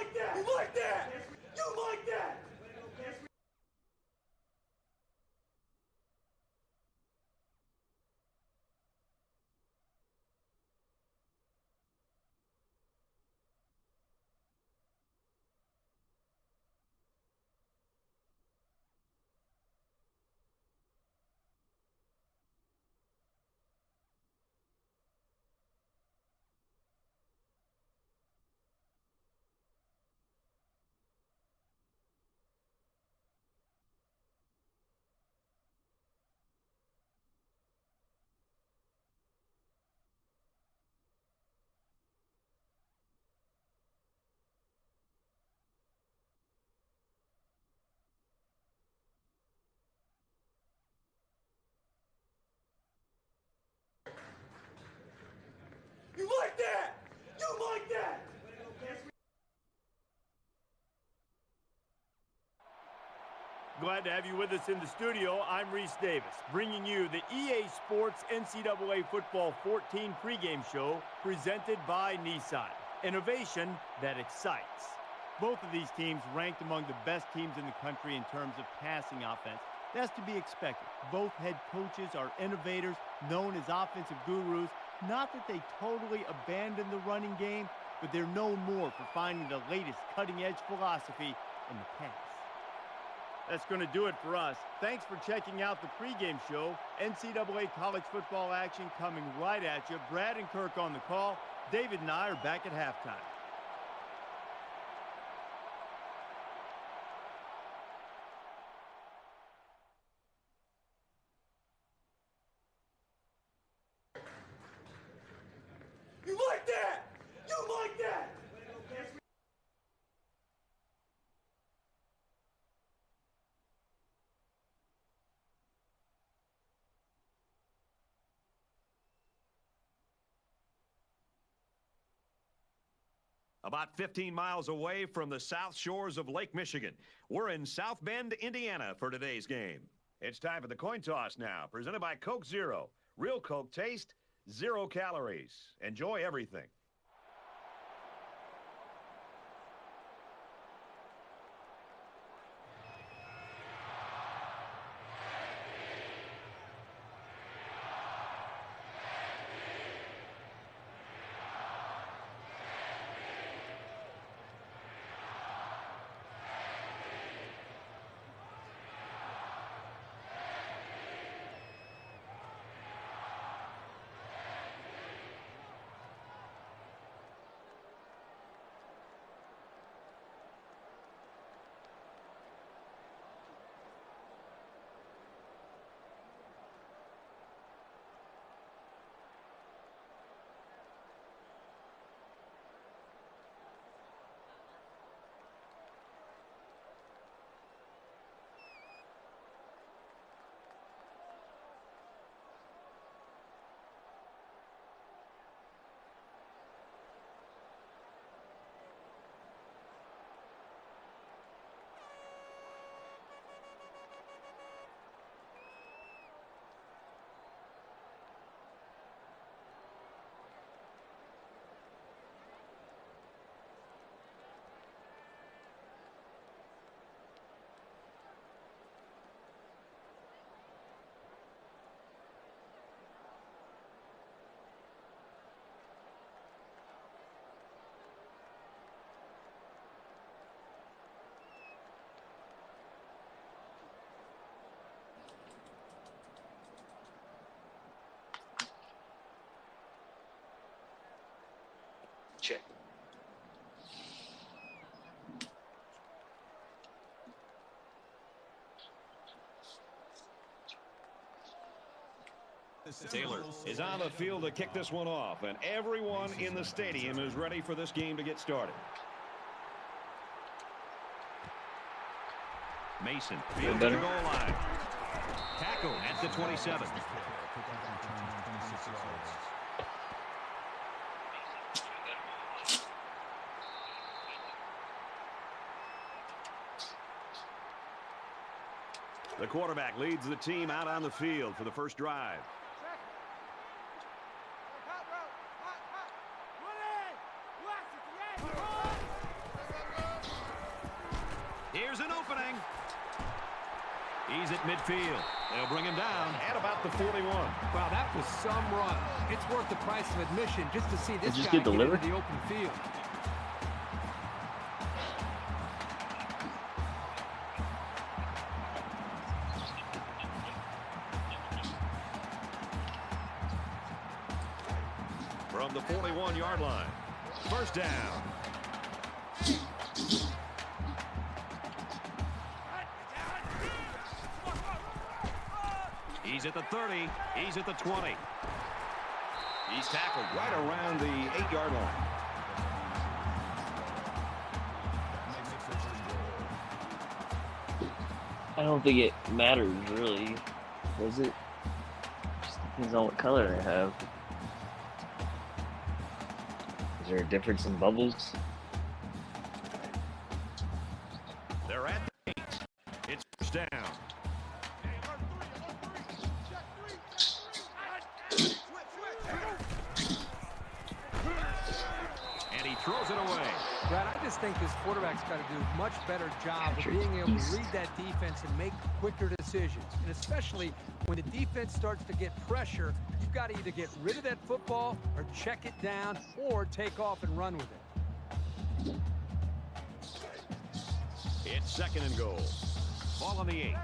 like that! You like that! You like that! You like that! You like that! Glad to have you with us in the studio. I'm Reese Davis, bringing you the EA Sports NCAA Football 14 pregame show presented by Nissan. Innovation that excites. Both of these teams ranked among the best teams in the country in terms of passing offense. That's to be expected. Both head coaches are innovators, known as offensive gurus. Not that they totally abandoned the running game, but they're known more for finding the latest cutting-edge philosophy in the pass. That's going to do it for us. Thanks for checking out the pregame show. NCAA college football action coming right at you. Brad and Kirk on the call. David and I are back at halftime. You like that! You like that! About 15 miles away from the south shores of Lake Michigan. We're in South Bend, Indiana for today's game. It's time for the coin toss now, presented by Coke Zero. Real Coke taste, 0 calories. Enjoy everything. Check. Taylor is on the field to kick this one off, and everyone in the stadium is ready for this game to get started. Mason fields the goal line. Tackle at the 27. The quarterback leads the team out on the field for the first drive. Here's an opening. He's at midfield. They'll bring him down at about the 41. Wow, that was some run. It's worth the price of admission just to see this guy get get into delivered? the open field. From the 41-yard line. First down. He's at the 30. He's at the 20. He's tackled right around the 8-yard line. I don't think it matters, really. Does it? Just depends on what color they have. Is there a difference in bubbles? They're at the 8. It's first down. And he throws it away. Brad, I just think this quarterback's got to do a much better job of being able to read that defense and make quicker decisions. And especially when the defense starts to get pressure, you've got to either get rid of that football or check it down or take off and run with it. It's second and goal. Ball on the 8.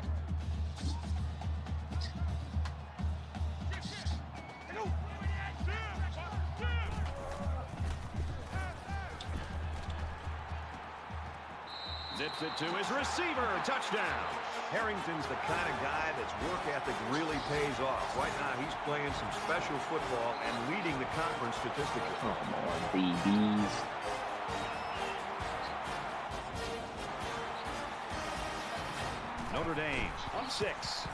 Zips it to his receiver. Touchdown. Harrington's the kind of guy that's work ethic really pays off. Right now, he's playing some special football and leading the conference statistically. Come on, BBs. Notre Dame up 6.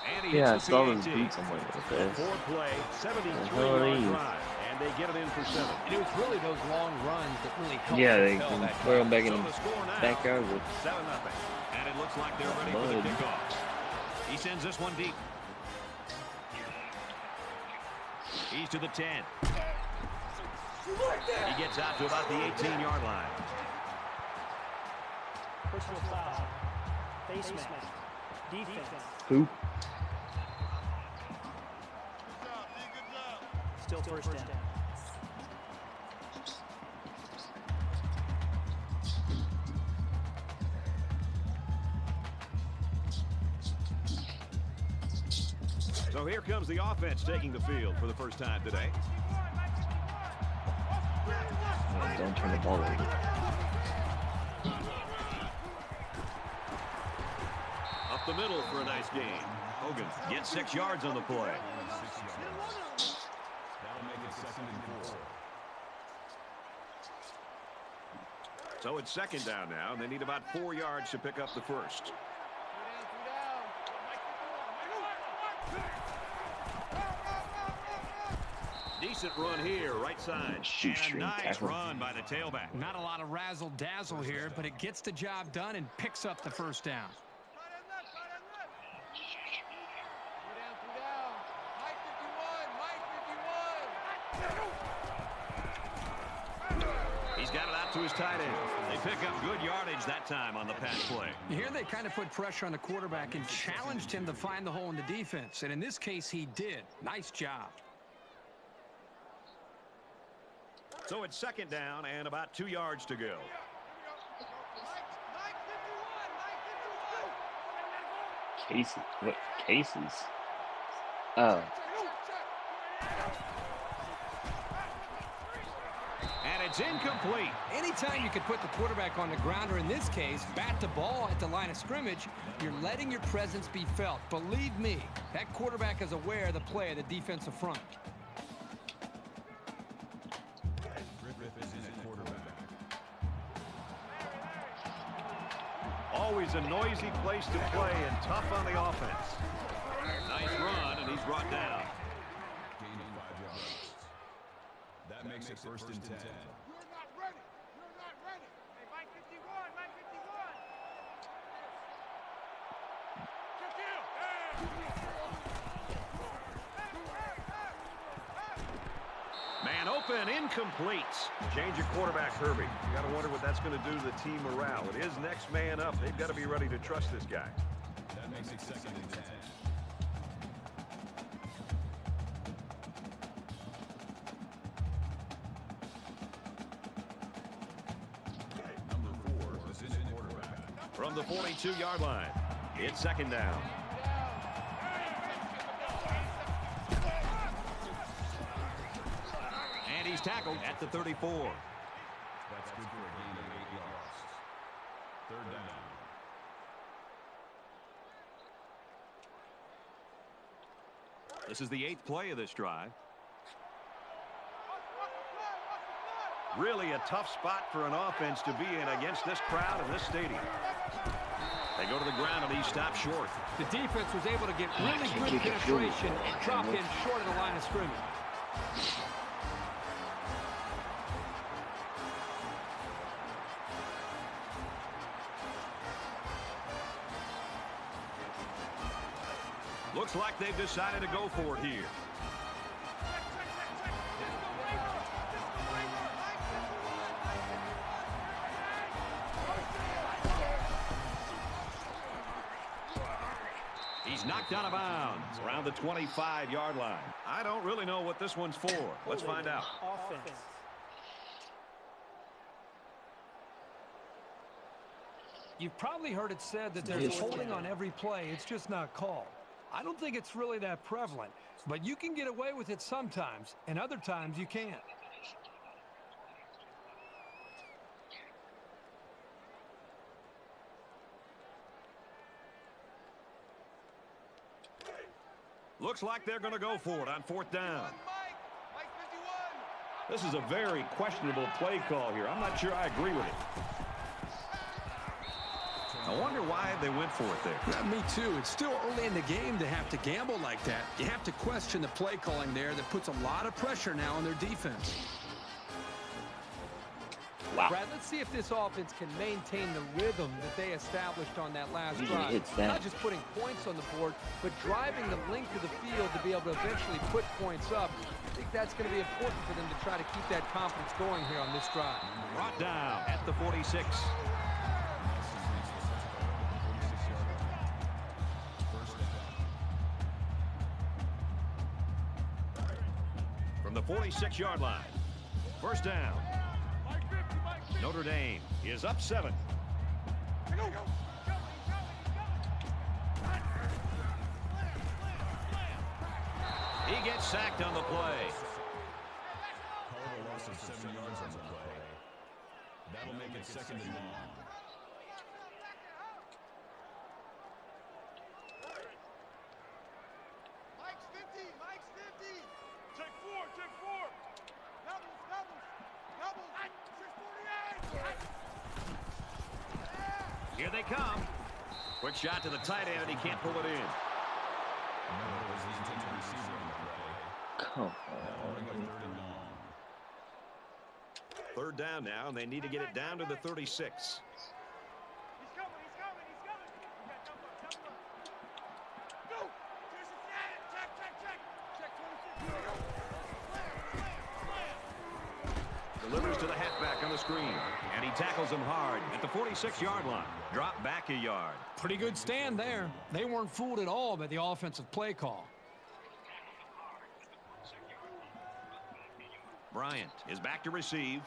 And he Yeah, I hits the saw those PAT. boots. I'm like, okay. 4-play, hell are 73-yard these? drive. And they get it in for 7. And it was really those long runs that really helped Yeah, they propel can that throw them back in So the the score now, backyard with 7-0. And it looks like they're ready for the mud. kickoff. He sends this one deep. He's to the 10. He gets out to about the 18-yard line. Personal foul. Face mask. Defense. who? Still first down. So here comes the offense taking the field for the first time today. Oh, don't turn the ball over. Up the middle for a nice gain. Hogan gets 6 yards on the play. So it's second down now, and they need about 4 yards to pick up the first. Decent run here, right side. And a nice run by the tailback. Not a lot of razzle-dazzle here, but it gets the job done and picks up the first down. He's got it out to his tight end. They pick up good yardage that time on the pass play. Here they kind of put pressure on the quarterback and challenged him to find the hole in the defense. And in this case, he did. Nice job. So it's second down and about 2 yards to go. Cases? What cases? Oh. And it's incomplete. Anytime you can put the quarterback on the ground, or in this case, bat the ball at the line of scrimmage, you're letting your presence be felt. Believe me, that quarterback is aware of the play of the defensive front. Always a noisy place to play and tough on the offense. Nice run, and he's brought down. Gaining 5 yards. That makes it first and 10. You're not ready. You're not ready. Hey, Mike 51, Mike 51. Man open and incomplete. Change your quarterback, Herbie. You got to wonder what that's going to do to the team morale. It is next man up. They've got to be ready to trust this guy. That makes it 2nd and 10. Number 4, assistant quarterback. From the 42-yard line, it's 2nd down. And he's tackled at the 34. That's good for a gain of 8 yards. 3rd down. This is the 8th play of this drive. Really a tough spot for an offense to be in against this crowd in this stadium. They go to the ground and he stopped short. The defense was able to get really good penetration and drop in short of the line of scrimmage. Looks like they've decided to go for it here. He's knocked out of bounds around the 25-yard line. I don't really know what this one's for. Let's find out. Offense. You've probably heard it said that there's holding on every play. It's just not called. I don't think it's really that prevalent, but you can get away with it sometimes, and other times you can't. Looks like they're going to go for it on 4th down. This is a very questionable play call here. I'm not sure I agree with it. I wonder why they went for it there. Yeah, me too. It's still early in the game to have to gamble like that. You have to question the play calling there that puts a lot of pressure now on their defense. Wow. Brad, let's see if this offense can maintain the rhythm that they established on that last Usually drive. hits that. Not just putting points on the board, but driving the length of the field to be able to eventually put points up. I think that's going to be important for them to try to keep that confidence going here on this drive. Brought down at the 46. From the 46-yard line, 1st down. Notre Dame is up 7. He gets sacked on the play. Call a loss of 7 yards on the play. That'll make it 2nd and long. Here they come. Quick shot to the tight end, and he can't pull it in. Come on. 3rd down now, and they need to get it down to the 36. Delivers to the halfback on the screen, and he tackles him hard at the 46-yard line. Drop back a yard. Pretty good stand there. They weren't fooled at all by the offensive play call. Bryant is back to receive.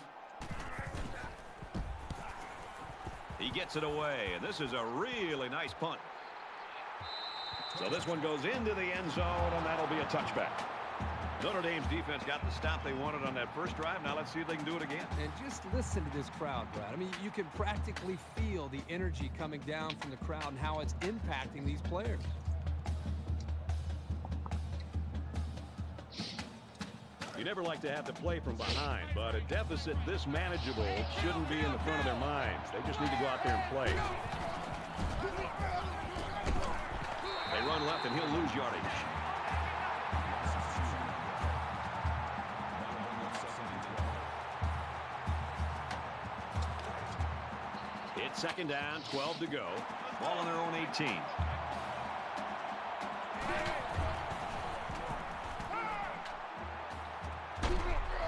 He gets it away, and this is a really nice punt. So this one goes into the end zone, and that'll be a touchback. Notre Dame's defense got the stop they wanted on that first drive. Now let's see if they can do it again. And just listen to this crowd, Brad. I mean, you can practically feel the energy coming down from the crowd and how it's impacting these players. You never like to have to play from behind, but a deficit this manageable shouldn't be in the front of their minds. They just need to go out there and play. They run left, and he'll lose yardage. It's 2nd down, 12 to go. Ball on their own 18.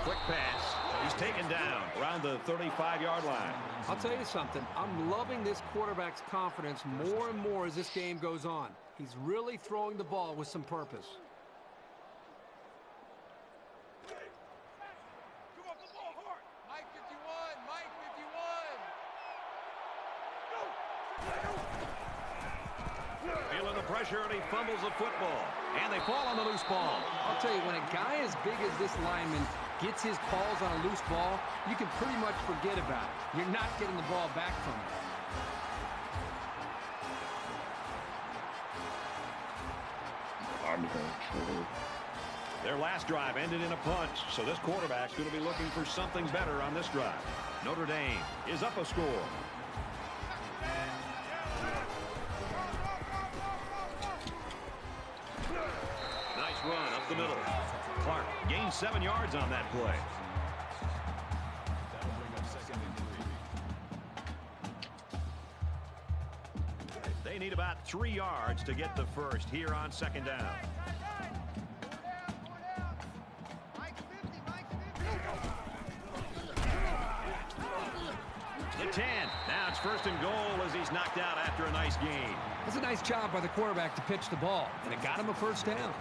Quick pass. taken down around the 35-yard line. I'll tell you something. I'm loving this quarterback's confidence more and more as this game goes on. He's really throwing the ball with some purpose. Feeling the pressure, and he fumbles the football. And they fall on the loose ball. I'll tell you, when a guy as big as this lineman gets his calls on a loose ball, you can pretty much forget about it. You're not getting the ball back from him. Their last drive ended in a punch, so this quarterback's going to be looking for something better on this drive. Notre Dame is up a score. Nice run up the middle. Clark gained 7 yards on that play. That'll bring up 2nd and 3. They need about 3 yards to get the first here on 2nd down. The 10. Now it's 1st and goal as he's knocked out after a nice gain. That's a nice job by the quarterback to pitch the ball, and it got him a 1st down.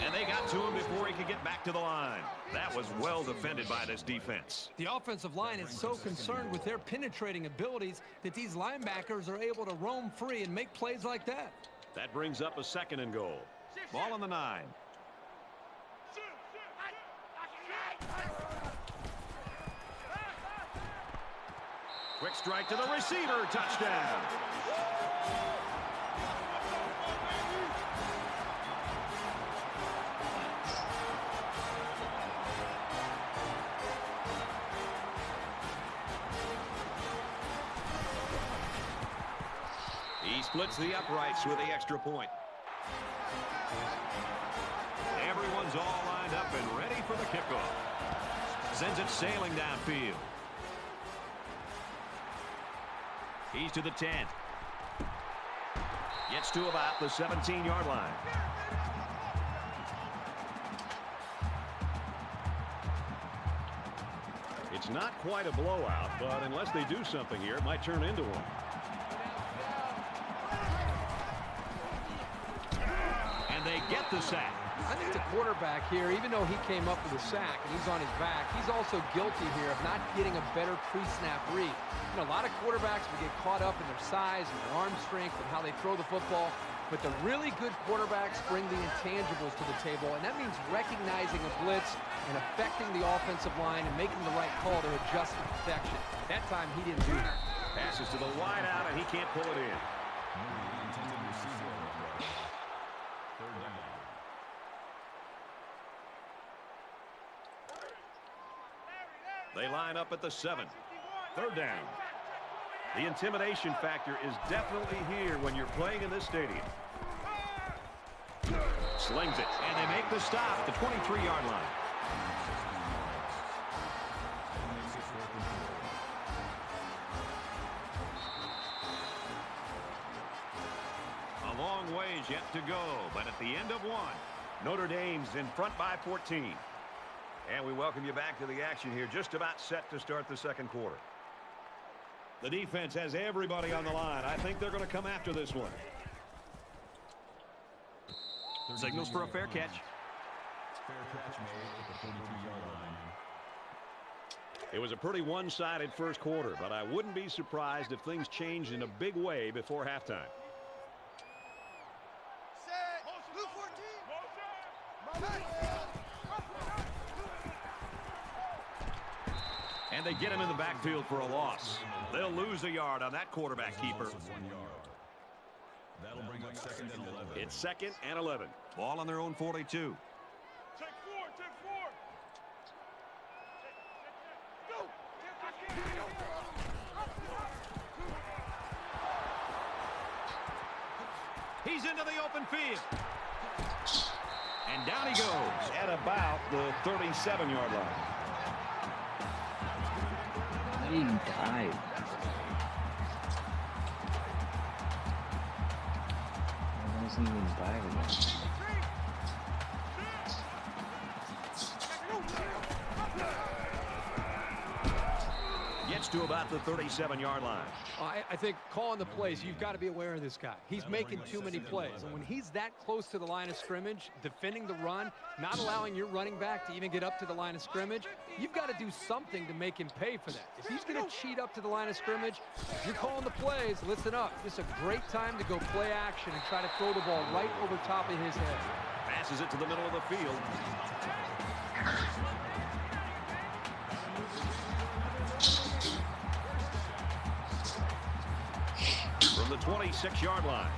And they got to him before he could get back to the line. That was well defended by this defense. The offensive line is so concerned with their penetrating abilities that these linebackers are able to roam free and make plays like that. That brings up a 2nd and goal. Ball on the 9. Quick strike to the receiver. Touchdown. He splits the uprights with the extra point. Everyone's all lined up and ready for the kickoff. Sends it sailing downfield. He's to the 10. Gets to about the 17-yard line. It's not quite a blowout, but unless they do something here, it might turn into one. And they get the sack. I think the quarterback here, even though he came up with a sack and he's on his back, he's also guilty here of not getting a better pre-snap read. You know, a lot of quarterbacks will get caught up in their size and their arm strength and how they throw the football. But the really good quarterbacks bring the intangibles to the table, and that means recognizing a blitz and affecting the offensive line and making the right call to adjust to perfection. That time he didn't do that. Passes to the wide out, and he can't pull it in. They line up at the 7. 3rd down. The intimidation factor is definitely here when you're playing in this stadium. Slings it, and they make the stop at the 23-yard line. A long ways yet to go, but at the end of one, Notre Dame's in front by 14. And we welcome you back to the action here, just about set to start the 2nd quarter. The defense has everybody on the line. I think they're going to come after this one. Signals for a fair catch. Fair catch made at the 42-yard line. It was a pretty one-sided first quarter, but I wouldn't be surprised if things changed in a big way before halftime. And they get him in the backfield for a loss. They'll lose a yard on that quarterback keeper. 1 yard. That'll bring up 2nd and 11. It's 2nd and 11. Ball on their own 42. Take 4, take 4. Go. He's into the open field. about the 37-yard line. He died. I wasn't even diving. Gets to about the 37-yard line. I think calling the plays, you've got to be aware of this guy. He's making too many plays. And when he's that close to the line of scrimmage, defending the run, not allowing your running back to even get up to the line of scrimmage, you've got to do something to make him pay for that. If he's going to cheat up to the line of scrimmage, you're calling the plays, listen up. This is a great time to go play action and try to throw the ball right over top of his head. Passes it to the middle of the field. From the 26-yard line.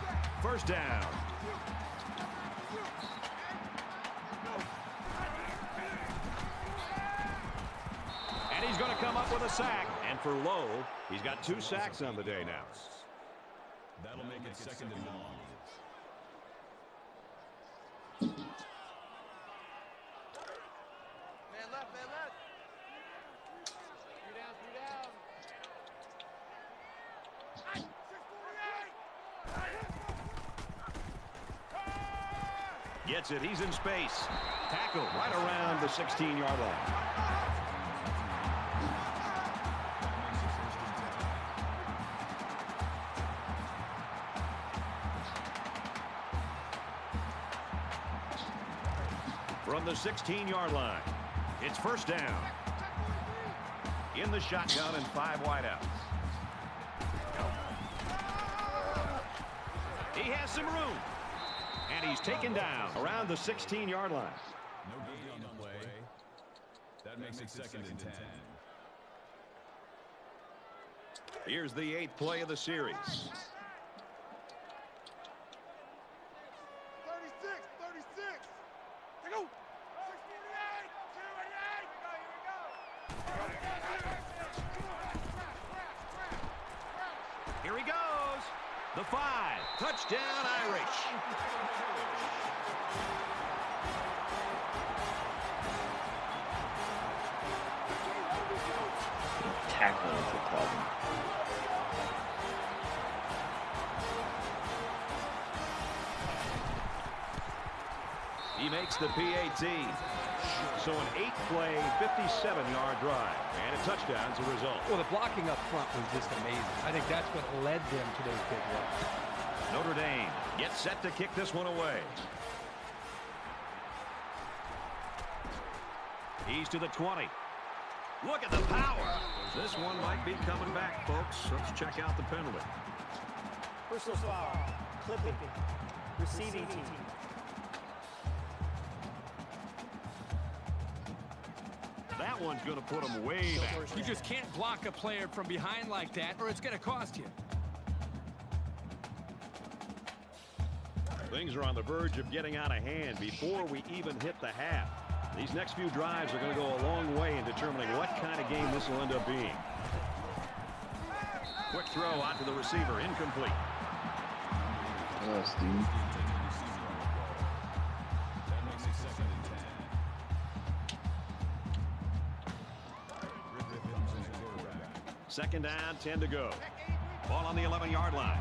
First down. And he's going to come up with a sack. And for Lowe, he's got 2 sacks on the day now. That'll make it second and long. Man left, man left. 3 down, 3 down. Gets it. He's in space. Tackle right around the 16-yard line. From the 16-yard line, it's first down. In the shotgun and 5 wideouts. He has some room. And he's taken down around the 16-yard line. No gain on the play. That makes it second and 10. Here's the 8th play of the series. 36, 36. Here we go. 648. Here he goes. The 5. Touchdown, Irish. Tackling is the problem. He makes the PAT. So an 8-play, 57-yard drive. And a touchdown's a result. Well, the blocking up front was just amazing. I think that's what led them to those big runs. Notre Dame gets set to kick this one away. He's to the 20. Look at the power. This one might be coming back, folks. Let's check out the penalty. Personal foul. Clipping. Receiving team. That one's going to put him way back. You just can't block a player from behind like that, or it's going to cost you. Things are on the verge of getting out of hand before we even hit the half. These next few drives are going to go a long way in determining what kind of game this will end up being. Quick throw out to the receiver, incomplete. Yes, dude. That makes it second and 10. Second down, 10 to go. Ball on the 11-yard line.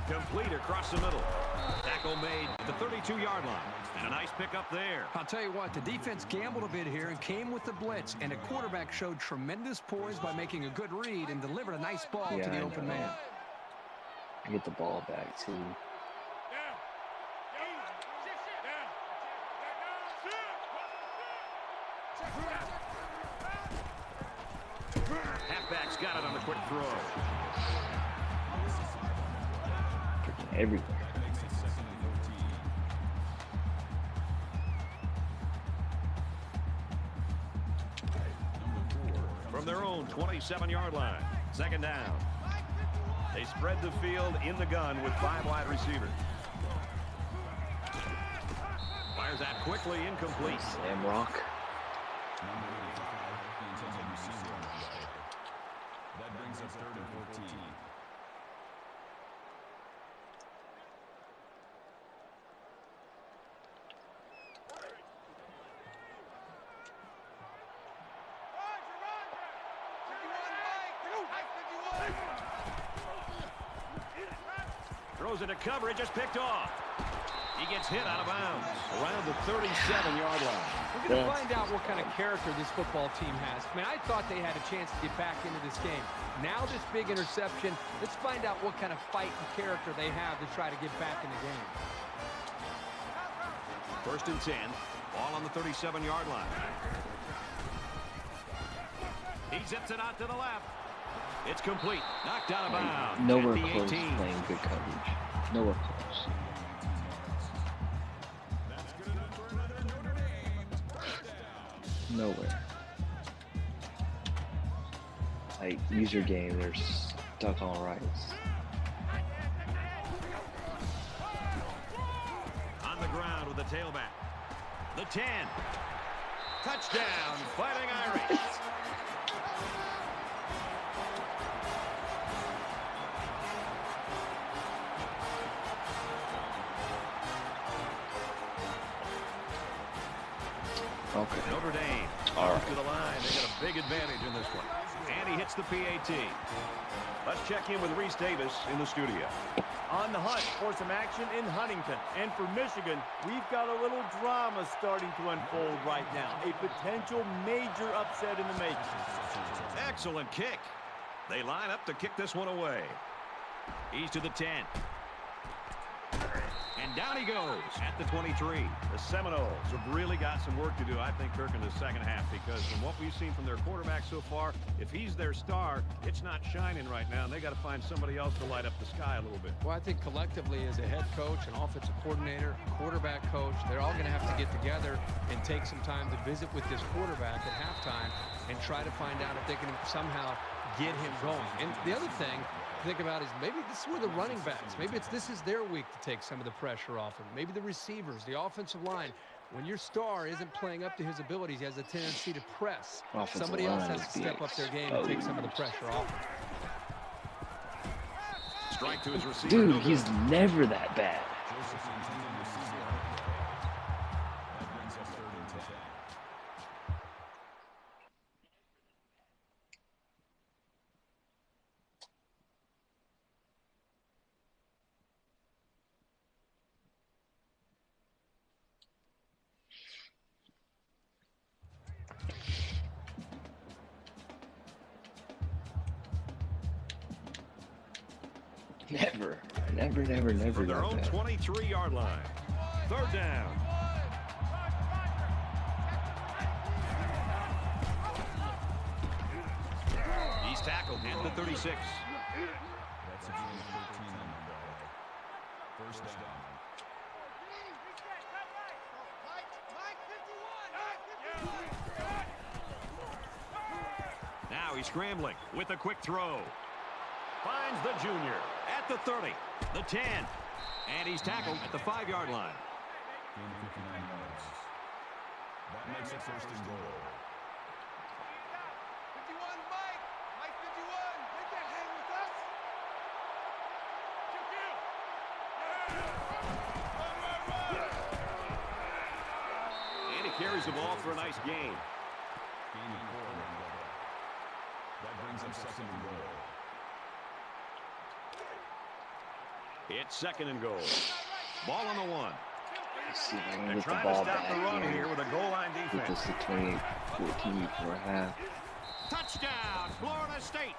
Complete across the middle. Tackle made at the 32-yard line. And a nice pickup there. I'll tell you what, the defense gambled a bit here and came with the blitz, and the quarterback showed tremendous poise by making a good read and delivered a nice ball to the open man. I get the ball back, too. Halfback's got it on the quick throw. Everywhere. From their own 27-yard line. Second down. They spread the field in the gun with 5 wide receivers. Fires that quickly, incomplete. Sam Rock. Number 85, the intended receiver on the play. That brings up 3rd and 14. Throws into coverage, just picked off. He gets hit out of bounds around the 37-yard line. We're going to find out what kind of character this football team has. I mean, I thought they had a chance to get back into this game. Now this big interception, let's find out what kind of fight and character they have to try to get back in the game. 1st and 10, ball on the 37-yard line. He zips it out to the left. It's complete. Knocked out of bounds. Nowhere at the close 18. to playing good coverage. Nowhere close. Nowhere. Like, use your game. They're stuck on rights. On the ground with the tailback. The 10. Touchdown, Fighting Irish. Okay. Notre Dame All right. to the line. They got a big advantage in this one. And he hits the PAT. Let's check in with Reese Davis in the studio. On the hunt for some action in Huntington. And for Michigan, we've got a little drama starting to unfold right now. A potential major upset in the making. Excellent kick. They line up to kick this one away. He's to the 10. And down he goes at the 23. The Seminoles have really got some work to do, I think, Kirk, in the second half, because from what we've seen from their quarterback so far, if he's their star, it's not shining right now, and they got to find somebody else to light up the sky a little bit. Well, I think collectively as a head coach, an offensive coordinator, quarterback coach, they're all going to have to get together and take some time to visit with this quarterback at halftime and try to find out if they can somehow get him going. And the other thing to think about is maybe this is where the running backs, maybe this is their week to take some of the pressure off him. Maybe the receivers, the offensive line. When your star isn't playing up to his abilities, he has a tendency to press. Offensive Somebody else line has to step up their game and take some of the pressure off him. Strike to his receiver. Dude, no he's good. never that bad. Joseph's intended receiver on the play. That brings up 3rd and 10. Never From their that own bad. 23-yard line. 3rd down. He's tackled at the 36. That's a gain of 13 on the play. 1st down. Now he's scrambling with a quick throw. Finds the junior at the 30, the 10, and he's tackled at the 5-yard line. Gain of 59 yards. That makes it 1st and goal. And he carries the ball for a nice gain. Gain of 4 on the play. That brings up 2nd and goal. It's 2nd and goal. Ball on the 1. Let's see if I can They're get the trying ball to stop back the run here. here with a goal line Get defense. this to 28-14 before half. Touchdown, Florida State.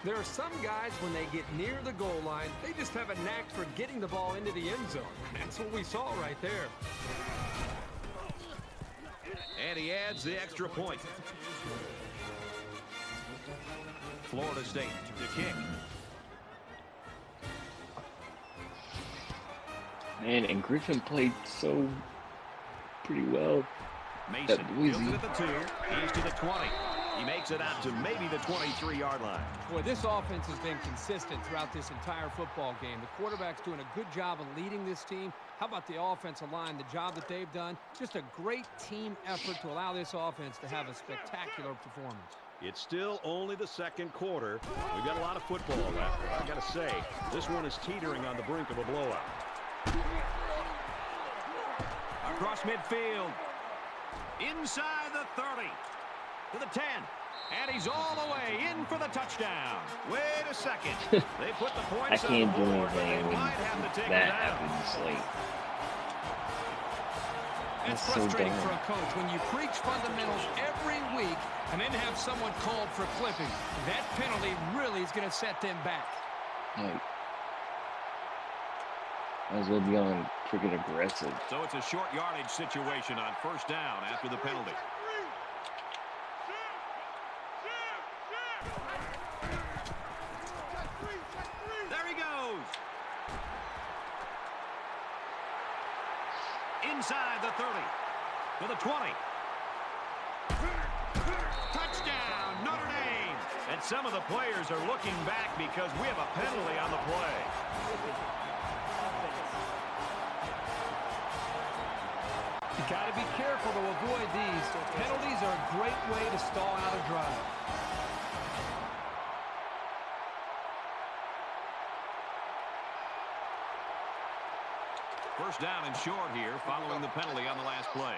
There are some guys, when they get near the goal line, they just have a knack for getting the ball into the end zone. That's what we saw right there. And he adds the extra point. Florida State to kick. Man, and Griffin played so pretty well. Mason That Boise. fields it at the 2. He's to the 20. He makes it out to maybe the 23-yard line. Boy, this offense has been consistent throughout this entire football game. The quarterback's doing a good job of leading this team. How about the offensive line, the job that they've done? Just a great team effort to allow this offense to have a spectacular performance. It's still only the second quarter. We've got a lot of football left. But I got to say, this one is teetering on the brink of a blowout. Across midfield. Inside the 30. To the 10. And he's all the way in for the touchdown. Wait a second. They put the points I can't on the do board, but they anything when might have to take that it down. happens. Like, It's that's so frustrating dumb. for a coach when you preach fundamentals every week and then have someone called for clipping. That penalty really is going to set them back. Like, might as well be on freaking aggressive. So it's a short yardage situation on first down after the penalty. There he goes. Inside the 30. To the 20. Touchdown, Notre Dame. And some of the players are looking back because we have a penalty on the play. You got to be careful to avoid these. Penalties are a great way to stall out a drive. First down and short here following the penalty on the last play.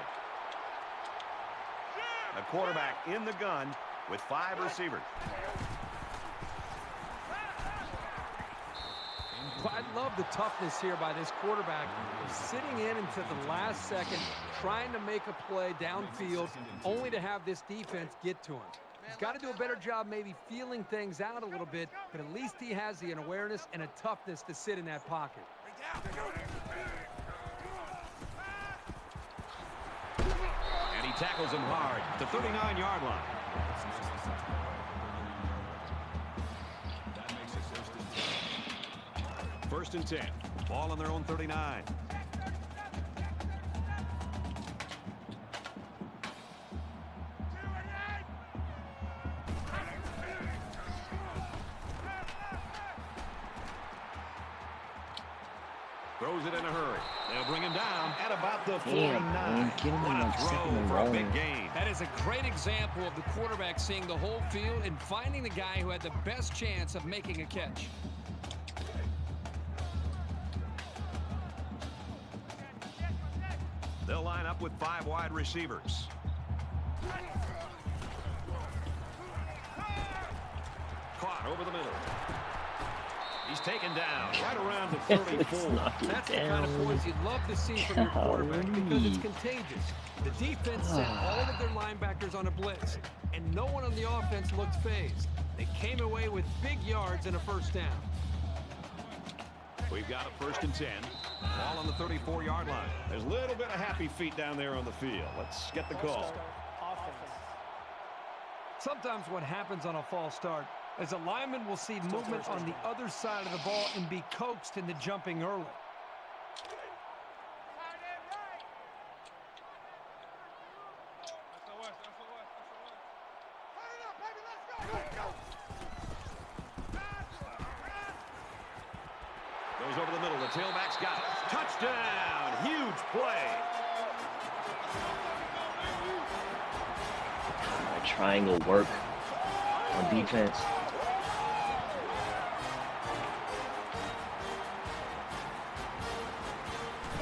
A quarterback in the gun with 5 receivers. I love the toughness here by this quarterback. Sitting in until the last second, trying to make a play downfield, only to have this defense get to him. He's got to do a better job maybe feeling things out a little bit, but at least he has the awareness and a toughness to sit in that pocket. And he tackles him hard at the 39-yard line. That makes it First and 10. Ball on their own 39. Throws it in a hurry. They'll bring him down at about the 49. Get him What in a like second throw and for a rolling. big gain. That is a great example of the quarterback seeing the whole field and finding the guy who had the best chance of making a catch. They'll line up with 5 wide receivers. Caught over the middle. He's taken down right around the 34. That's the kind of points you'd love to see from your quarterback because it's contagious. The defense sent all of their linebackers on a blitz, and no one on the offense looked phased. They came away with big yards and a first down. We've got a first and 10. Ball on the 34-yard line. There's a little bit of happy feet down there on the field. Let's get the call. Sometimes what happens on a false start is a lineman will see movement on the other side of the ball and be coaxed into jumping early. Goes over the middle. The tailback's got it. Touchdown! Huge play. A triangle work on defense.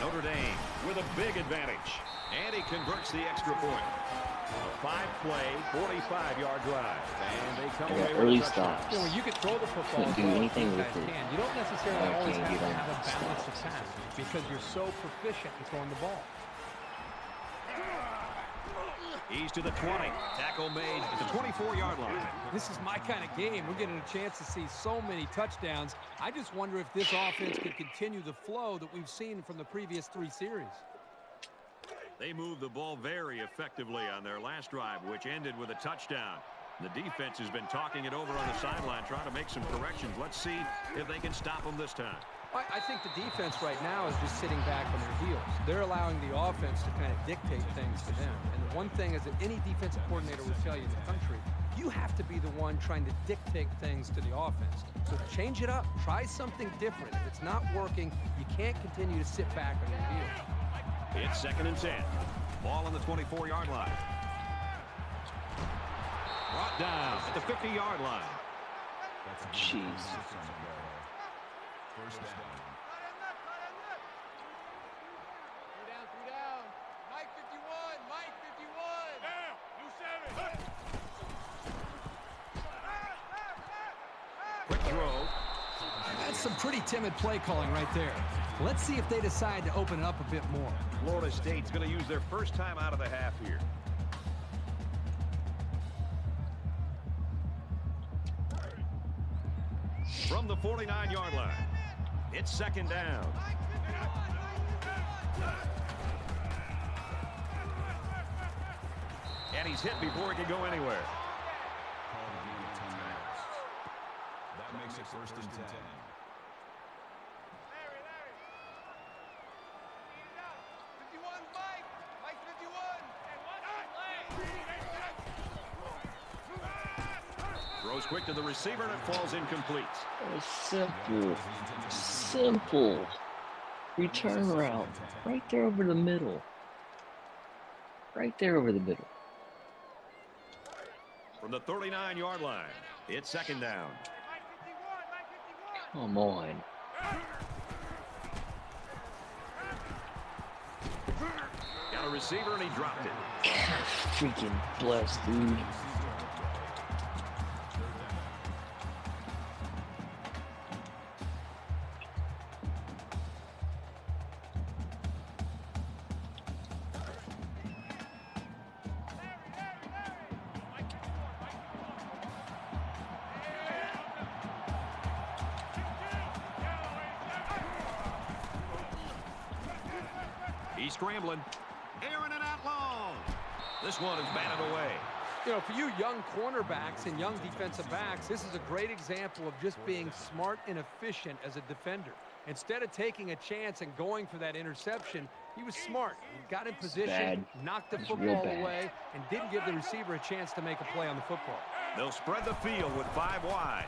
Notre Dame with a big advantage. And he converts the extra point. A 5-play, 45-yard drive. And they come away Early with a touchdown. stops. You know, when you can throw the football, Couldn't do anything with it. you don't necessarily I always can't have get to on have a balanced stops. attack because you're so proficient in throwing the ball. He's to the 20. Tackle made at the 24-yard line. This is my kind of game. We're getting a chance to see so many touchdowns. I just wonder if this offense can continue the flow that we've seen from the previous 3 series. They moved the ball very effectively on their last drive, which ended with a touchdown. The defense has been talking it over on the sideline, trying to make some corrections. Let's see if they can stop them this time. I think the defense right now is just sitting back on their heels. They're allowing the offense to kind of dictate things to them. And the one thing is that any defensive coordinator will tell you in the country, you have to be the one trying to dictate things to the offense. So change it up. Try something different. If it's not working, you can't continue to sit back on your heels. It's 2nd and 10. Ball on the 24-yard line. Brought down at the 50-yard line. Jeez. First down. Mike 51, Mike 51. Now, you 7. Quick throw. That's some pretty timid play calling right there. Let's see if they decide to open it up a bit more. Florida State's going to use their first time out of the half here. From the 49-yard line, it's 2nd down. And he's hit before he can go anywhere. Call the game 10 yards. That makes it 1st and 10. Throws quick to the receiver, and it falls incomplete. Simple return route. Right there over the middle. Right there over the middle. From the 39-yard line, it's 2nd down. Come on. Got a receiver, and he dropped it. Freaking blessed, dude. He's scrambling. Aaron and out long. This one is batted away. You know, for you young cornerbacks and young defensive backs, this is a great example of just being smart and efficient as a defender. Instead of taking a chance and going for that interception, he was smart. He got in position, knocked the football away, and didn't give the receiver a chance to make a play on the football. They'll spread the field with 5 wide.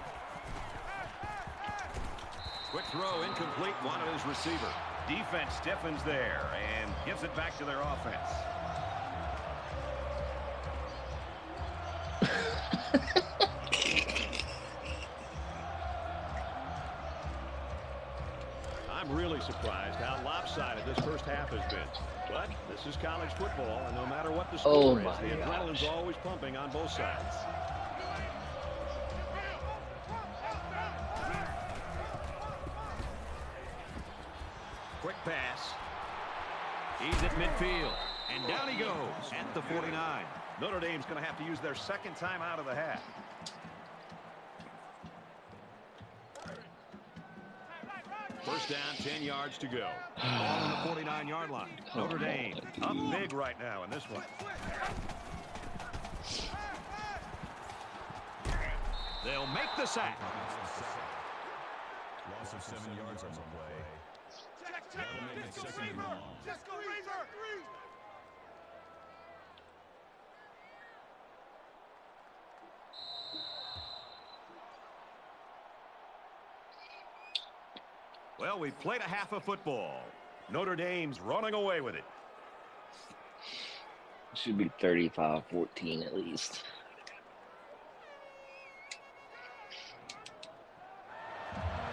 Quick throw, incomplete, wanted his receiver. Defense stiffens there and gives it back to their offense. I'm really surprised how lopsided this first half has been. But this is college football, and no matter what the score is, the adrenaline's always pumping on both sides. Quick pass. He's at midfield, and down he goes at the 49. Notre Dame's going to have to use their 2nd time out of the half. First down, 10 yards to go. Ball on the 49-yard line. Notre Dame up big right now in this one. They'll make the sack. Loss of 7 yards on the play. That'll make it 2nd and long. Just go, Razor! Well, we've played a half of football. Notre Dame's running away with it. Should be 35-14 at least.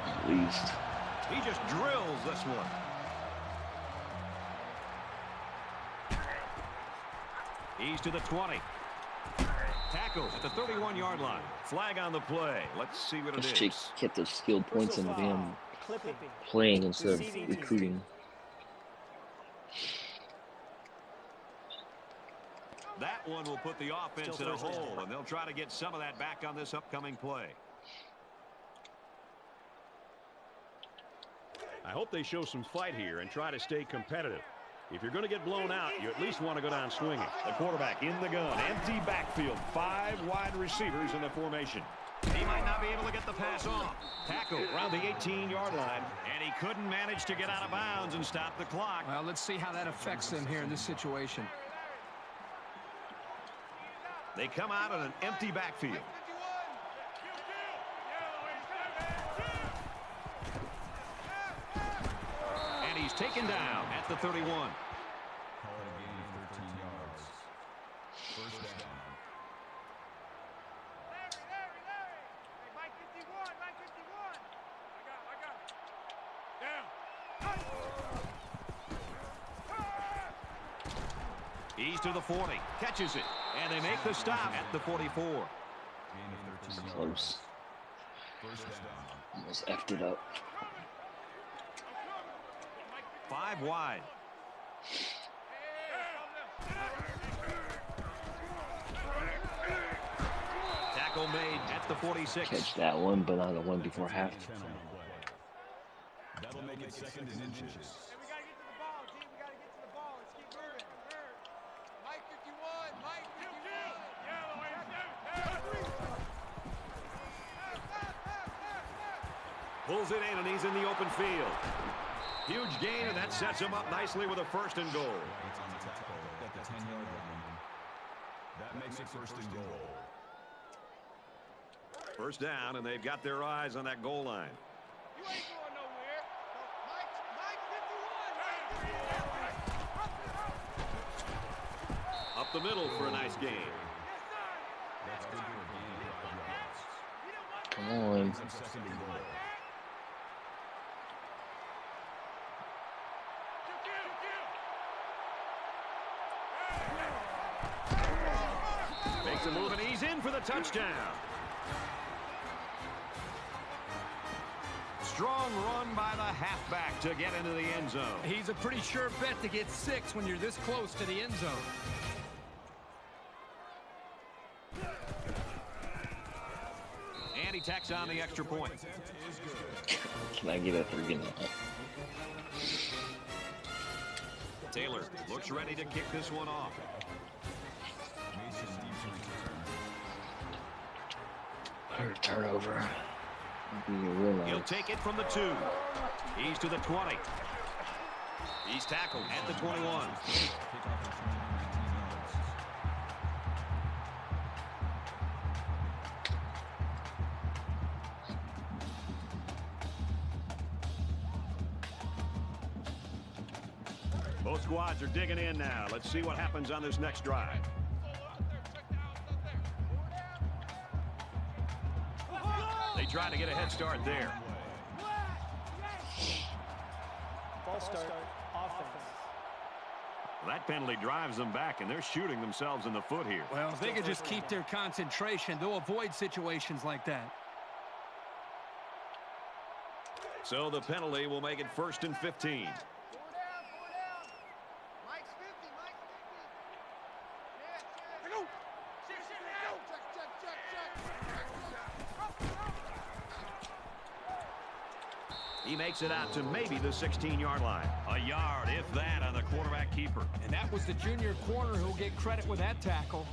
At least. He just drills this one. He's to the 20. Tackle at the 31-yard line. Flag on the play. Let's see what it is. Let's get those skill points into him playing instead of recruiting. That one will put the offense in a hole, and they'll try to get some of that back on this upcoming play. I hope they show some fight here and try to stay competitive. If you're going to get blown out, you at least want to go down swinging. The quarterback in the gun. Empty backfield. 5 wide receivers in the formation. He might not be able to get the pass off. Tackle around the 18-yard line, and he couldn't manage to get out of bounds and stop the clock. Well, let's see how that affects them here in this situation. They come out in an empty backfield. And he's taken down at the 31. Call it a gain of 13 yards. First down. He's to the 40. Catches it. And they make the stop at the 44. Gain of 13 yards. Close. First down. Almost effed it up. 5 wide. Tackle made at the 46. Catch that one, but not the one before half. 10 on the play. That'll make it second and inches. We got to get to the ball, team. We got to get to the ball. Let's keep moving. Mike 51. Mike 51. Pulls it in, and he's in the open field. Huge gain, and that sets him up nicely with a first and goal. Right on the tackle at the 10-yard line. That makes it first and goal. First down, and they've got their eyes on that goal line. You ain't going nowhere. Mike 51. Up the middle for a nice gain. That's good for a gain of 5 yards. Come on. Second and goal. Makes a move, and he's in for the touchdown. Strong run by the halfback to get into the end zone. He's a pretty sure bet to get 6 when you're this close to the end zone. And he tacks on the extra point. Can I get a 3 and out? Taylor looks ready to kick this one off. Mason deep to return. Turnover. Be real He'll nice. take it from the 2. He's to the 20. He's tackled at the 21. Kickoff return, 19 yards. Both squads are digging in now. Let's see what happens on this next drive. They try to get a head start there. False start, offense. That penalty drives them back, and they're shooting themselves in the foot here. Well, if they could just keep their concentration, they'll avoid situations like that. So the penalty will make it 1st and 15. Mike's 50. Mike's 50. Go. He makes it out to maybe the 16-yard line. A yard, if that, on the quarterback keeper. And that was the junior corner who'll get credit with that tackle.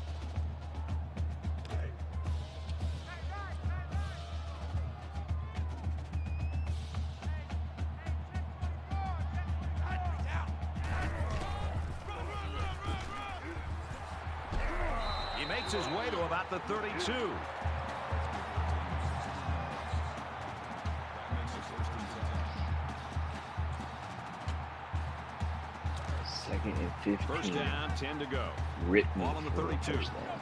He makes his way to about the 32. Second and 15. First down, 10 to go. Written Ball on the for a 32. first down.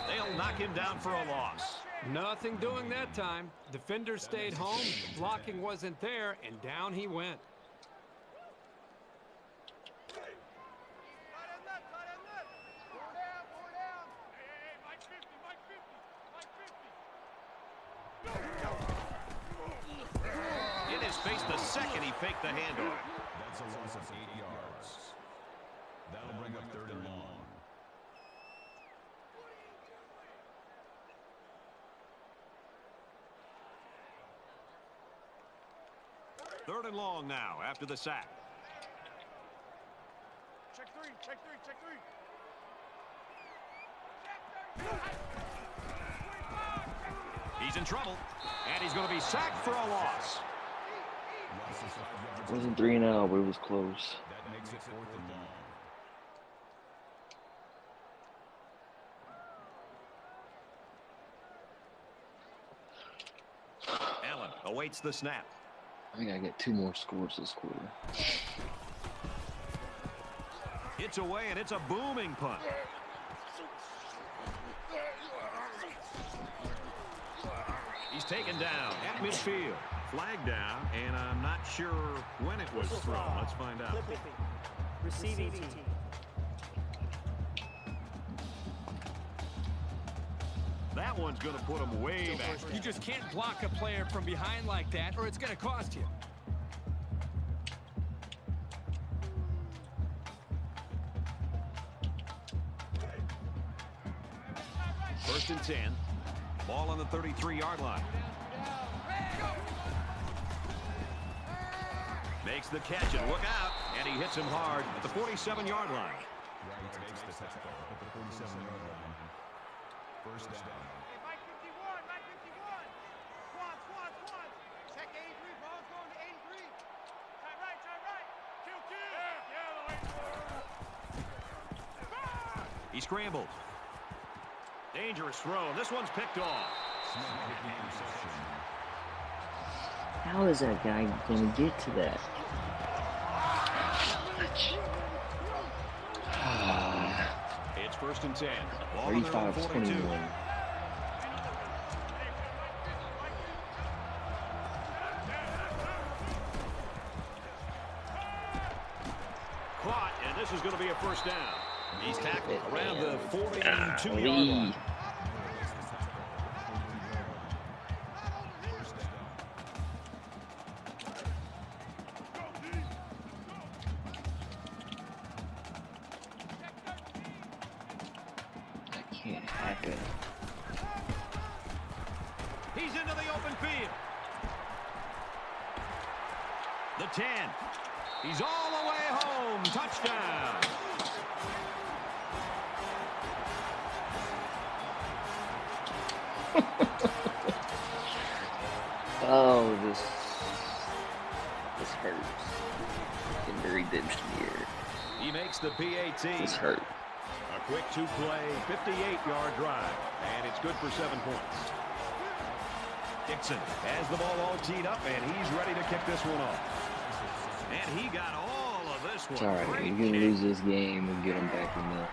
They'll knock him down for a loss. Nothing doing that time. Defender stayed home, the blocking wasn't there, and down he went. In his face the second he faked the handoff. That's a loss of 8 yards. That'll bring up 3rd and long. Third and long now after the sack. three. Check three. Check three. He's in trouble, and he's going to be sacked for a loss. It wasn't 3 and out, but it was close. That makes it 4th and long. Allen awaits the snap. I think I get 2 more scores this quarter. It's away, and it's a booming punt. He's taken down at midfield. Flag down, and I'm not sure when it was thrown. Let's find out. Receiving team. That one's going to put him way back. You just can't block a player from behind like that, or it's going to cost you. First and 10. Ball on the 33-yard line. Makes the catch, and look out. And he hits him hard at the 47-yard line. Right takes the tackle at the 47-yard line. First down. Hey, Mike 51. Mike 51. Squad. Check 83. Ball's going to 83. Time right. Kill. Yeah, the lane forward. He scrambles. Dangerous throw. This one's picked off. How is that guy going to get to that? It's first and 10. Ball on their own 42. 35-21. Caught, and this is going to be a first down. He's tackled around the 42-yard line. That can't happen. He's into the open field. The 10. He's all the way home. Touchdown. Oh, this hurts. In the redemption year. He makes the PAT. This hurt. A quick 2-play, 58-yard drive, and it's good for 7 points. Dixon has the ball all teed up, and he's ready to kick this one off. And he got all of this one. It's alright. Great You're going to kick. lose this game and get them back in the...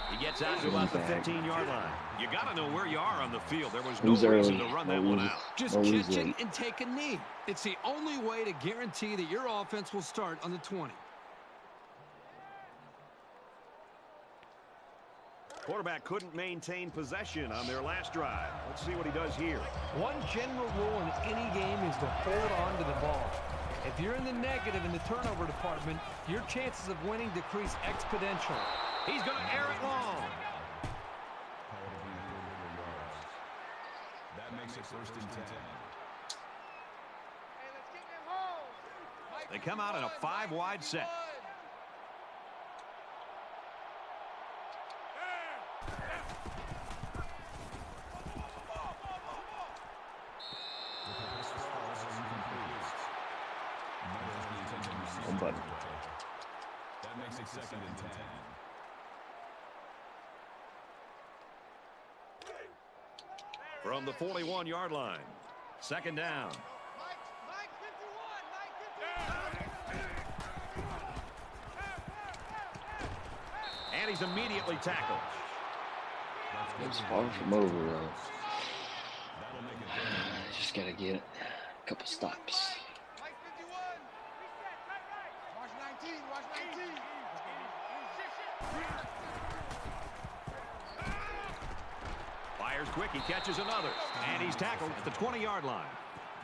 He gets out to about the 15-yard line. You got to know where you are on the field. There was Lose no reason early. to run that one out. Just Or catch lose it late. and take a knee. It's the only way to guarantee that your offense will start on the 20. Quarterback couldn't maintain possession on their last drive. Let's see what he does here. One general rule in any game is to hold on to the ball. If you're in the negative in the turnover department, your chances of winning decrease exponentially. He's going to air it long. That makes it first and 10. Hey, let's get them home. Mike They come out in a 5-wide set. Oh, buddy. That makes it second and 10. From the 41-yard line. Second down. Mike 51. And he's immediately tackled. It's far from over, though. Just got to get a couple stops. Mike 51. Reset, right. Watch 19. Watch 19. Fires quick. He catches another. And he's tackled at the 20-yard line.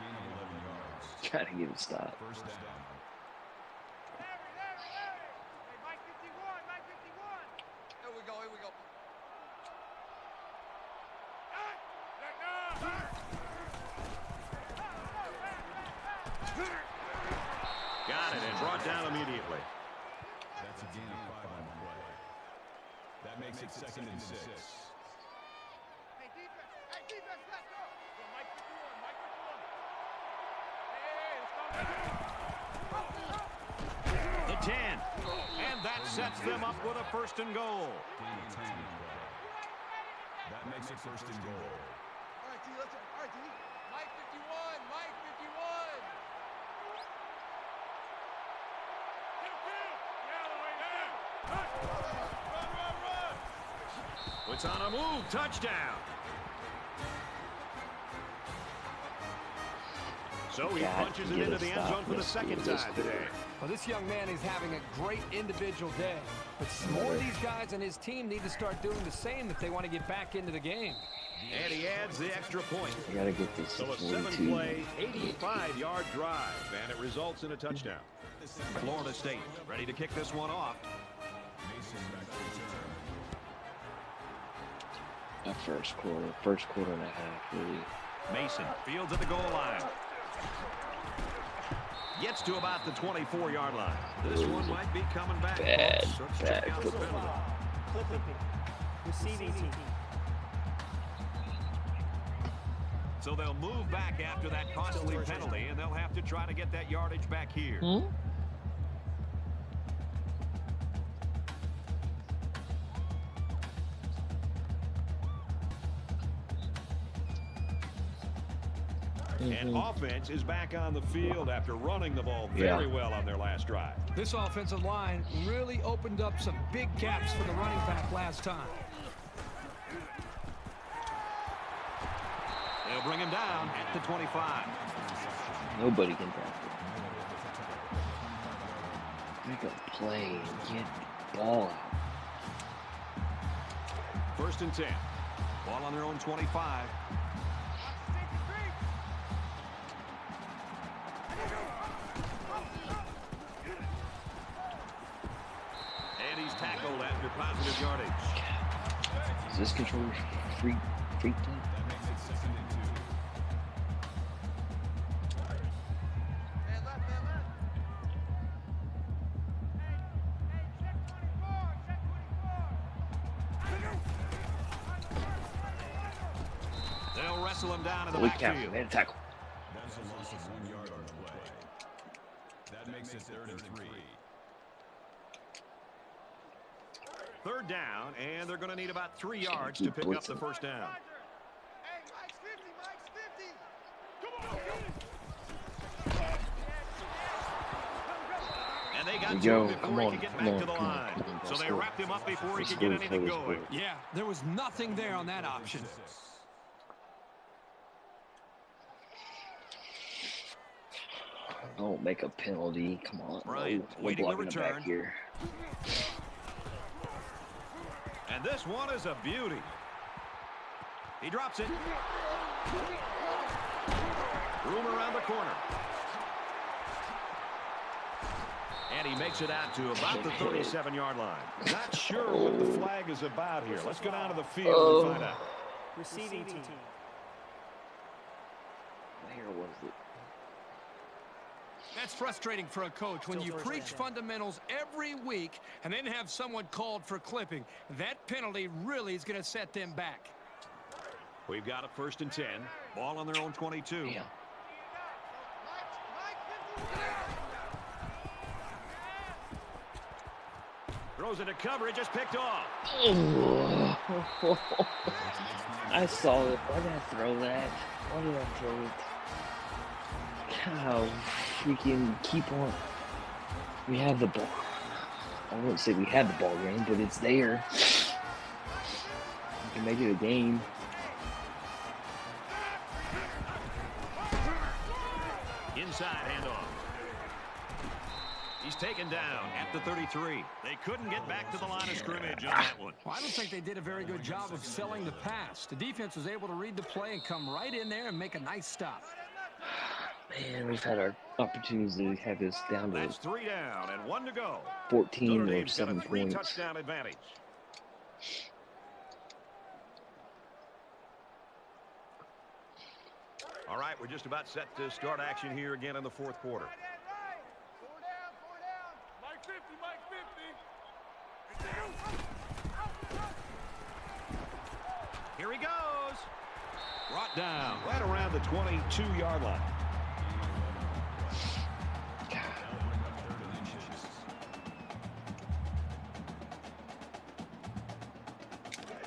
Gain of 11 yards. Got to get a stop. First down. Hey, Mike 51. Mike 51. Here we go. Got it and brought down immediately. That's a gain of 5 on the play. That makes it 2nd and 6. Hey, defense, let's go. Yo, Mike 51, Mike 51. Hey, The 10. And that sets them up with a 1st and goal. Gain of 10 on the play. That makes it 1st and goal. All right, D, let's go. All right, D. Mike 51, Mike 51. It's on a move. Touchdown. So he punches it into the end zone for the 2nd time today. Well, this young man is having a great individual day. But more of these guys on his team need to start doing the same if they want to get back into the game. And he adds the extra point. I gotta get this So to a 42. 7-play, 85-yard drive, and it results in a touchdown. Florida State ready to kick this one off. That first quarter and a half, really. Mason fields at the goal line. Gets to about the 24-yard line. This one might be coming back. Bad, So let's bad check out the football. penalty. Clipping. Receiving team. So they'll move back after that costly penalty, and they'll have to try to get that yardage back here. And offense is back on the field after running the ball very well on their last drive. This offensive line really opened up some big gaps for the running back last time. They'll bring him down at the 25. Nobody can tackle. Make a play and get the ball out. 1st and 10. Ball on their own 25. And he's tackled after positive yardage. Is this controller freaked out? That makes it 2nd and 2. Man left, man left. Hey, check 24, check 24. They'll wrestle him down in the Holy cow, backfield. man, tackle. That's a loss of 1 yard on the play. That makes it 3rd and 3. 3rd down, and they're going to need about 3 yards to pick up the 1st down. Hey, Mike's 50, Mike's 50. Come on, And they got Here we to him go. before Come he on, could get come back on, to the come on, line. come on. So Let's they go. wrapped him up before he Let's could go, get anything let's going. go. Yeah, there was nothing there on that option. Don't make a penalty. Come on. Bryant No waiting the blocking the back return. here. And this one is a beauty. He drops it. Room around the corner. And he makes it out to about the 37-yard line. Not sure what the flag is about here. Let's go down to the field and find out. Receiving team. Where was it? That's frustrating for a coach when you preach fundamentals every week and then have someone called for clipping. That penalty really is going to set them back. We've got a 1st and 10. Ball on their own 22. Damn. Throws into coverage, just picked off. I saw it. Why did I throw that? Why did I throw it? Cow, freaking keep on. We have the ball. I wouldn't say we had the ball game, but it's there. We can make it a game. Inside handoff. He's taken down at the 33. They couldn't get back to the line of scrimmage on that one. Well, I don't think they did a very good job of selling the pass. The defense was able to read the play and come right in there and make a nice stop. Man, we've had our opportunities to have this down to That's 3 down and 1 to go. 14 Notre or Dame's got a 7 points. 3-touchdown advantage. All right, we're just about set to start action here again in the 4th quarter. Four down. Mike 50, Mike 50. Right around the 22-yard line.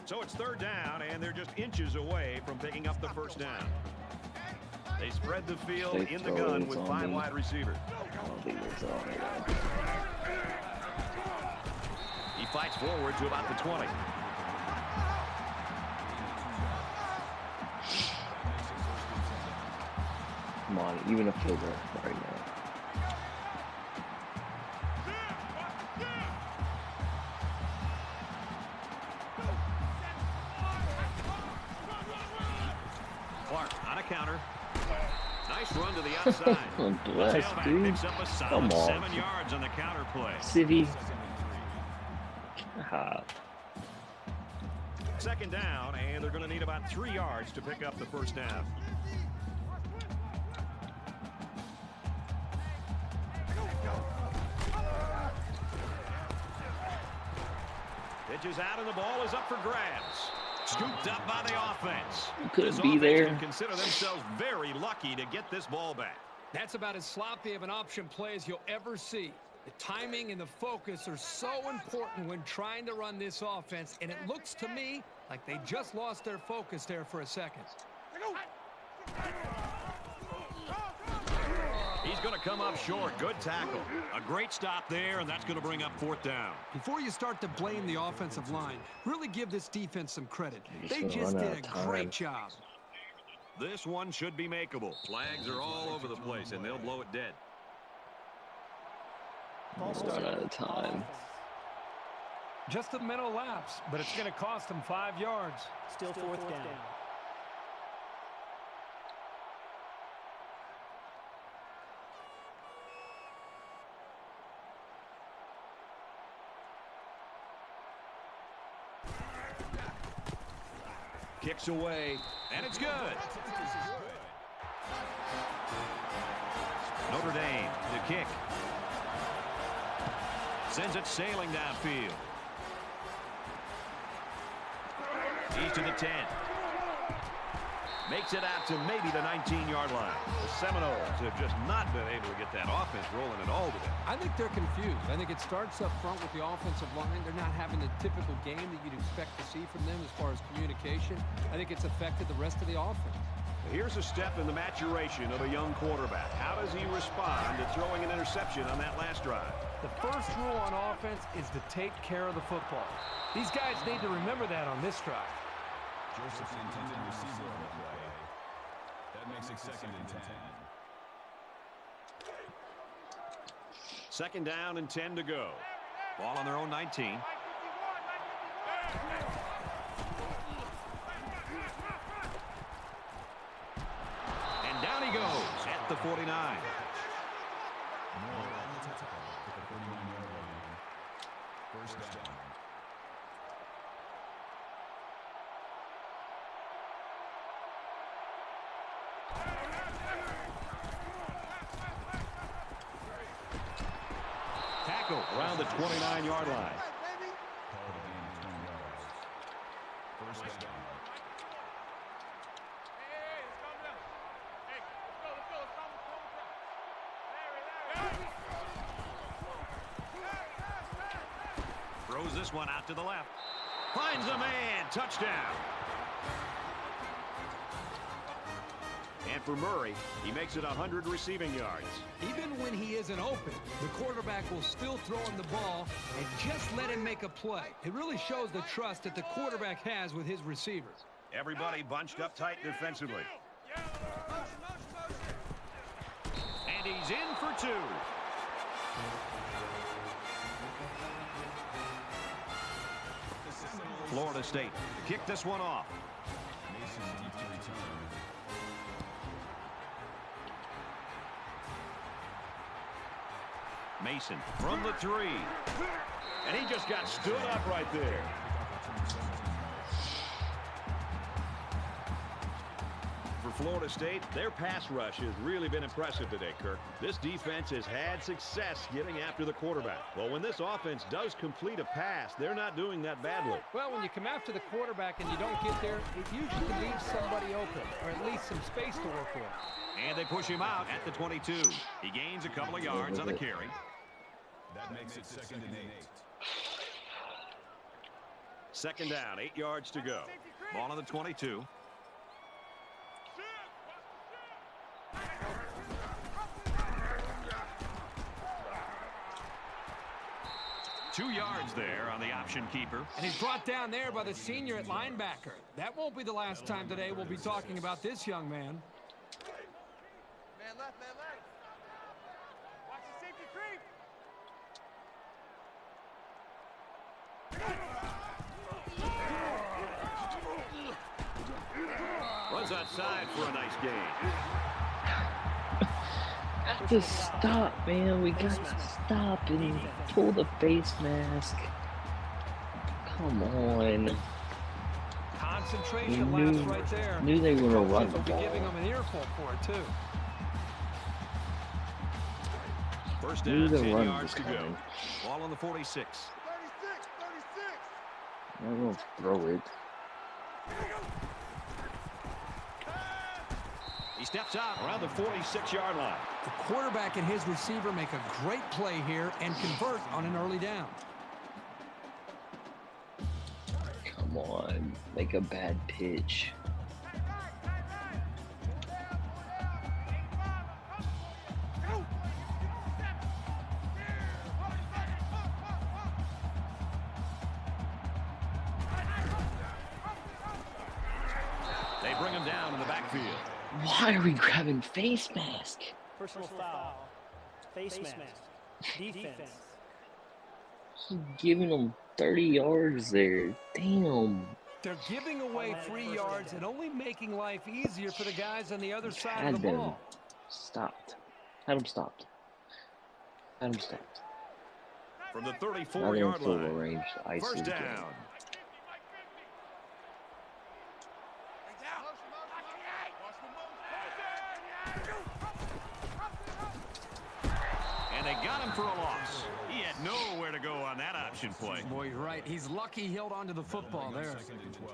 So it's third down, and they're just inches away from picking up the first down. They spread the field in the gun with 5 wide receivers. I don't think it's on me. He fights forward to about the 20. Come on, even a field goal right now. Clark on a counter. Nice run to the outside. Bless, dude. Picks up a solid Come on. 7 yards on the counter play. City. Second down, and they're going to need about 3 yards to pick up the first down. Pitches out, and the ball is up for grabs. Scooped up by the offense. Could be there. Can consider themselves very lucky to get this ball back. That's about as sloppy of an option play as you'll ever see. The timing and the focus are so important when trying to run this offense, and it looks to me like they just lost their focus there for a second. He's going to come up short. Good tackle. A great stop there, and that's going to bring up fourth down. Before you start to blame the offensive line, really give this defense some credit. They just did a great job. This one should be makeable. Flags are all over the place, and they'll blow it dead. Run out of time. Just a mental lapse, but it's going to cost them 5 yards. Still fourth down. Kicks away, and it's good. Notre Dame, the kick. Sends it sailing downfield. He's to the 10. Makes it out to maybe the 19-yard line. The Seminoles have just not been able to get that offense rolling at all today. I think they're confused. I think it starts up front with the offensive line. They're not having the typical game that you'd expect to see from them as far as communication. I think it's affected the rest of the offense. Here's a step in the maturation of a young quarterback. How does he respond to throwing an interception on that last drive? The first rule on offense is to take care of the football. These guys need to remember that on this drive. Joseph's the intended receiver on the play. That makes it second and 10. Second down and 10 to go. Ball on their own 19. And down he goes at the 49. First down. Tackle around the 29-yard line. Call the game 20 yards. First down. Throws this one out to the left. Finds a man. Touchdown. And for Murray, he makes it 100 receiving yards. Even when he isn't open, the quarterback will still throw him the ball and just let him make a play. It really shows the trust that the quarterback has with his receivers. Everybody bunched up tight defensively. And he's in for 2. Florida State kick this one off. Mason from the 3. And he just got stood up right there. For Florida State, their pass rush has really been impressive today, Kirk. This defense has had success getting after the quarterback. Well, when this offense does complete a pass, they're not doing that badly. Well, when you come after the quarterback and you don't get there, it usually leaves somebody open, or at least some space to work with. And they push him out at the 22. He gains a couple of yards on the carry. That makes it 2nd and 8. Second down, 8 yards to go. Ball on the 22. Two yards there on the option keeper. And he's brought down there by the senior at linebacker. That won't be the last time today we'll be talking about this young man. Man left, man left. Watch the safety creep. Runs outside for a nice gain. Got to stop, man. We got to stop and pull the face mask. Come on. Concentration lapse right there. Knew they were going to run the Be ball. giving him an earful for it, too. First Knew down, the 10 run yards was to go. coming. Ball on the 46. 36, 36. I'm going to throw it. He steps out around the 46-yard line. The quarterback and his receiver make a great play here and convert on an early down. Come on. Make a bad pitch. They bring him down in the backfield. Why are we grabbing face mask? Personal foul. Face mask. Defense. He's giving them 30 yards there. Damn. They're giving away free yards and only making life easier for the guys on the other side Had of the them ball. stopped. Had them stopped. Had them stopped. From the Now they're in 34-yard full line. range. Ice First is down. game. And they got him for a loss. He had nowhere to go on that option play. Boy, you're right. He's lucky he held on to the football there. 2nd and 12.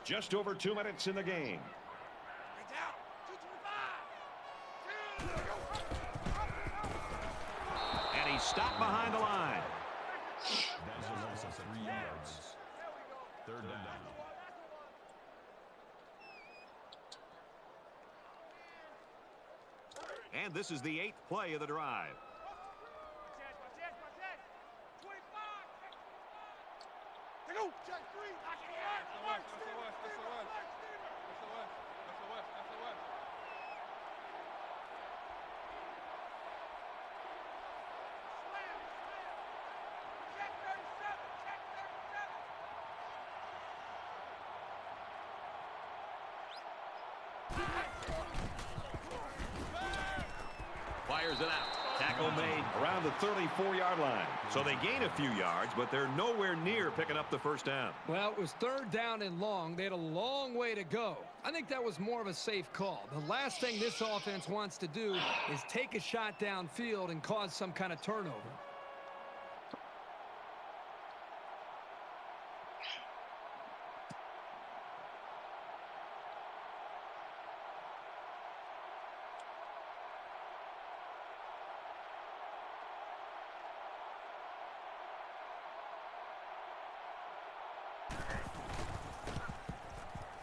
Just over 2 minutes in the game. And he's stopped behind the line. That's a loss of 3 yards. 3rd down. And this is the 8th play of the drive. Fires it out. Tackle made around the 34-yard line. So they gain a few yards, but they're nowhere near picking up the first down. Well, it was 3rd down and long. They had a long way to go. I think that was more of a safe call. The last thing this offense wants to do is take a shot downfield and cause some kind of turnover.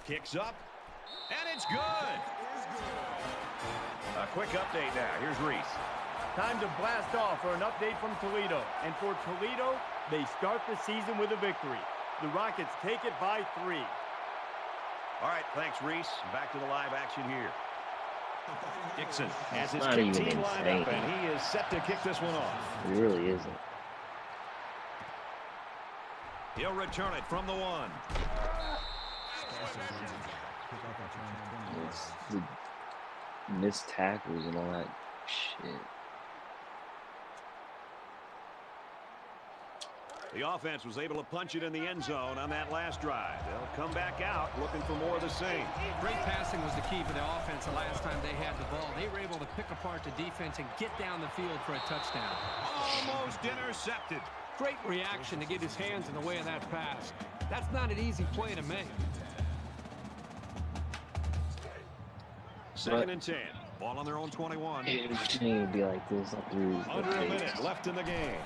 Kicks up, and it's good. A quick update now. Here's Reese. Time to blast off for an update from Toledo. And for Toledo, they start the season with a victory. The Rockets take it by 3. All right, thanks, Reese. Back to the live action here. Dixon has his Not kick even team lined up, insane. and he is set to kick this one off. It really isn't. He'll return it from the 1. It's the missed tackles and all that shit. The offense was able to punch it in the end zone on that last drive. They'll come back out looking for more of the same. Great passing was the key for the offense the last time they had the ball. They were able to pick apart the defense and get down the field for a touchdown. Almost intercepted. Great reaction to get his hands in the way of that pass. That's not an easy play to make. 2nd and 10. Ball on their own 21. Every team would be like this through Under a minute left in the game.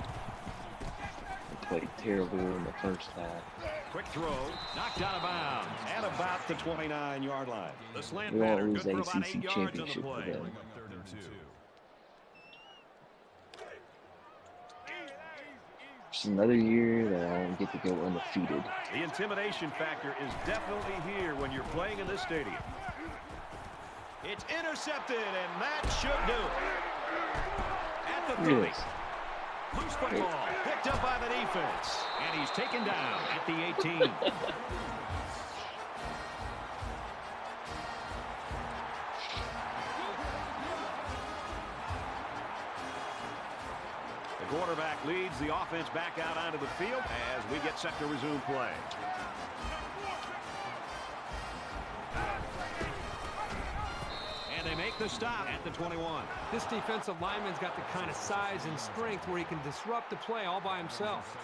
They played terrible in the first half. Quick throw, knocked out of bounds at about the 29-yard line. The slant We won't pattern lose good the for about ACC 8 yards on the championship for play. them. Just another year that I won't get to go undefeated. The intimidation factor is definitely here when you're playing in this stadium. It's intercepted, and that should do it. At the 30. Loose football, picked up by the defense, and he's taken down at the 18. The quarterback leads the offense back out onto the field as we get set to resume play. And they make the stop at the 21. This defensive lineman's got the kind of size and strength where he can disrupt the play all by himself.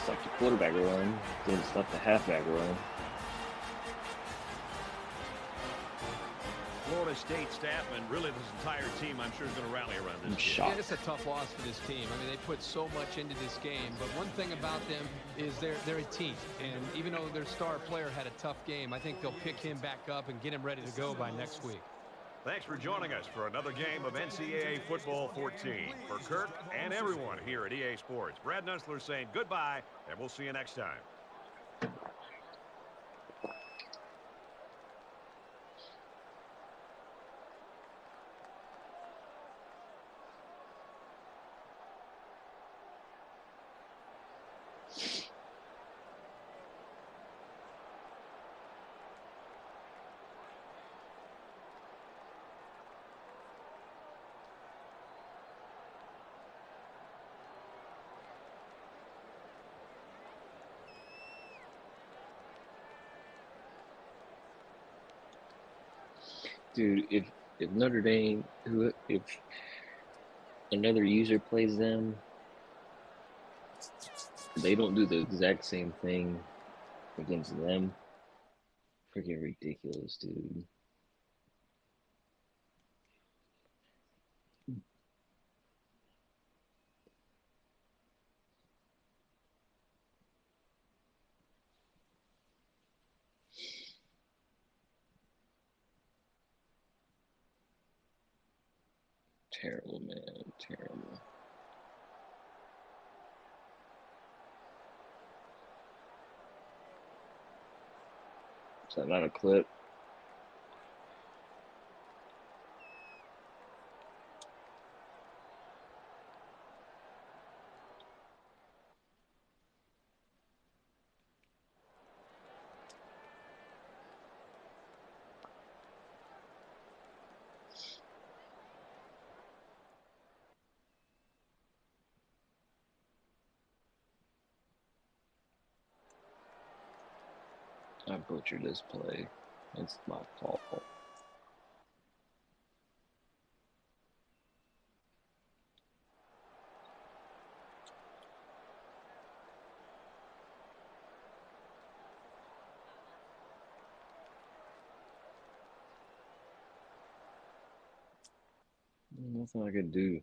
Stop the quarterback run, didn't stop the halfback run. Florida State staff and really this entire team, I'm sure, is going to rally around this kid. Yeah, it's a tough loss for this team. I mean, they put so much into this game, but one thing about them is they're a team. And even though their star player had a tough game, I think they'll pick him back up and get him ready to go by next week. Thanks for joining us for another game of NCAA Football 14. For Kirk and everyone here at EA Sports, Brad Nussler saying goodbye, and we'll see you next time. Dude, if Notre Dame, if another user plays them, they don't do the exact same thing against them. Freaking ridiculous, dude. Terrible, man. Terrible. Is that not a clip? I butchered this play. It's my fault. Nothing I could do.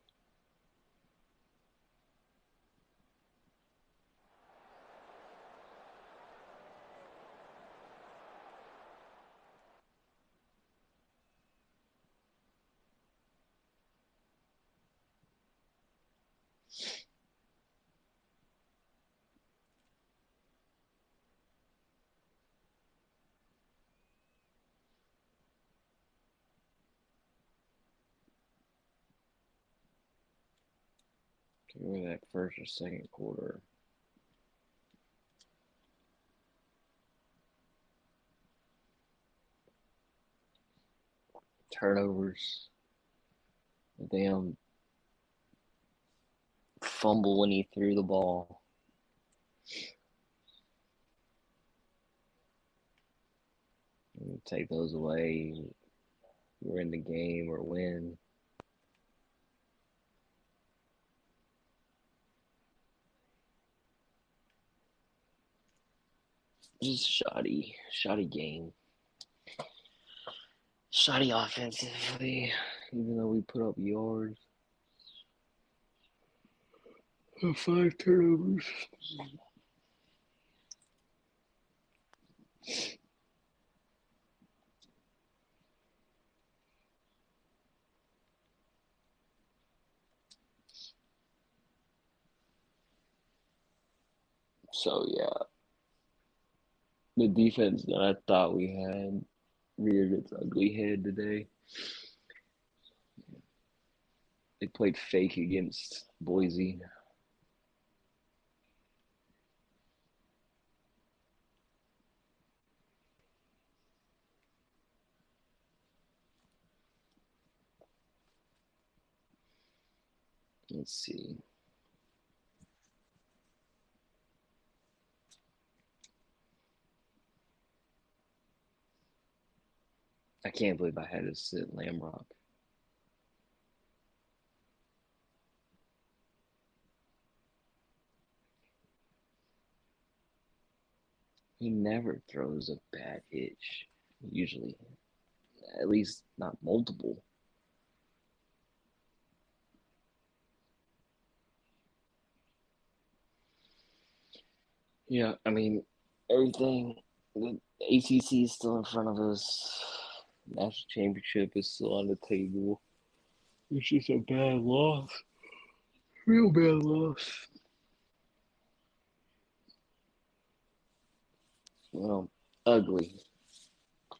Over that first or second quarter. Turnovers. The damn fumble when he threw the ball. Take those away. We're in the game or win. Just shoddy game. Shoddy offensively, even though we put up yards. 5 turnovers. So, yeah. The defense that I thought we had reared its ugly head today. They played fake against Boise. Let's see. I can't believe I had to sit Lamrock. He never throws a bad hitch, usually. At least not multiple. Yeah, I mean, everything. The ACC is still in front of us. National championship is still on the table. It's just a bad loss. Real bad loss. Well, ugly.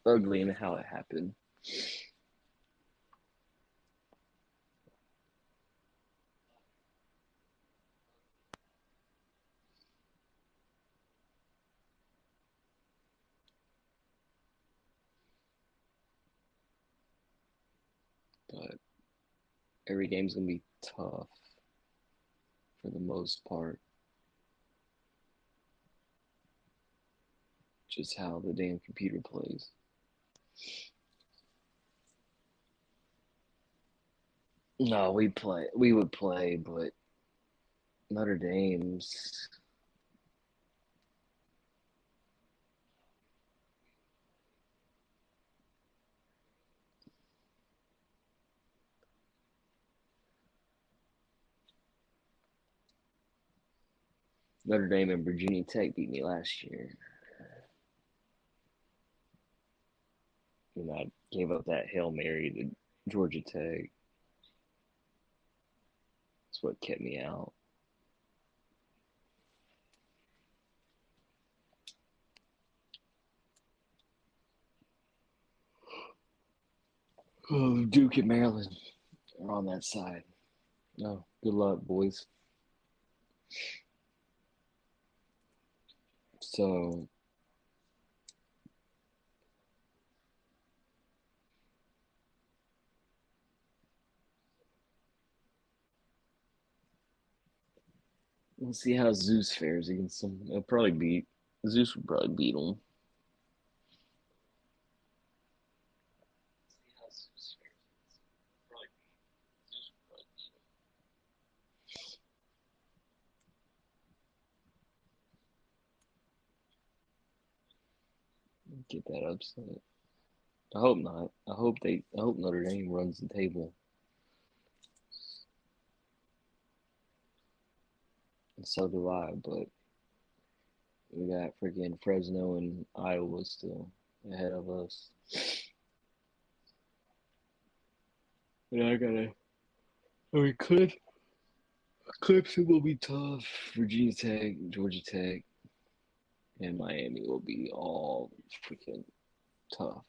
Ugly in how it happened. But every game's going to be tough for the most part. Just how the damn computer plays. No, we would play, but Notre Dame's Notre Dame and Virginia Tech beat me last year. And I gave up that Hail Mary to Georgia Tech. That's what kept me out. Oh, Duke and Maryland are on that side. No, good luck, boys. So, we'll see how Zeus fares against them. Zeus would probably beat them. Get that upset. I hope not. I hope Notre Dame runs the table. And so do I, but we got freaking Fresno and Iowa still ahead of us. And Clemson will be tough. Virginia Tech, Georgia Tech, and Miami will be all freaking tough.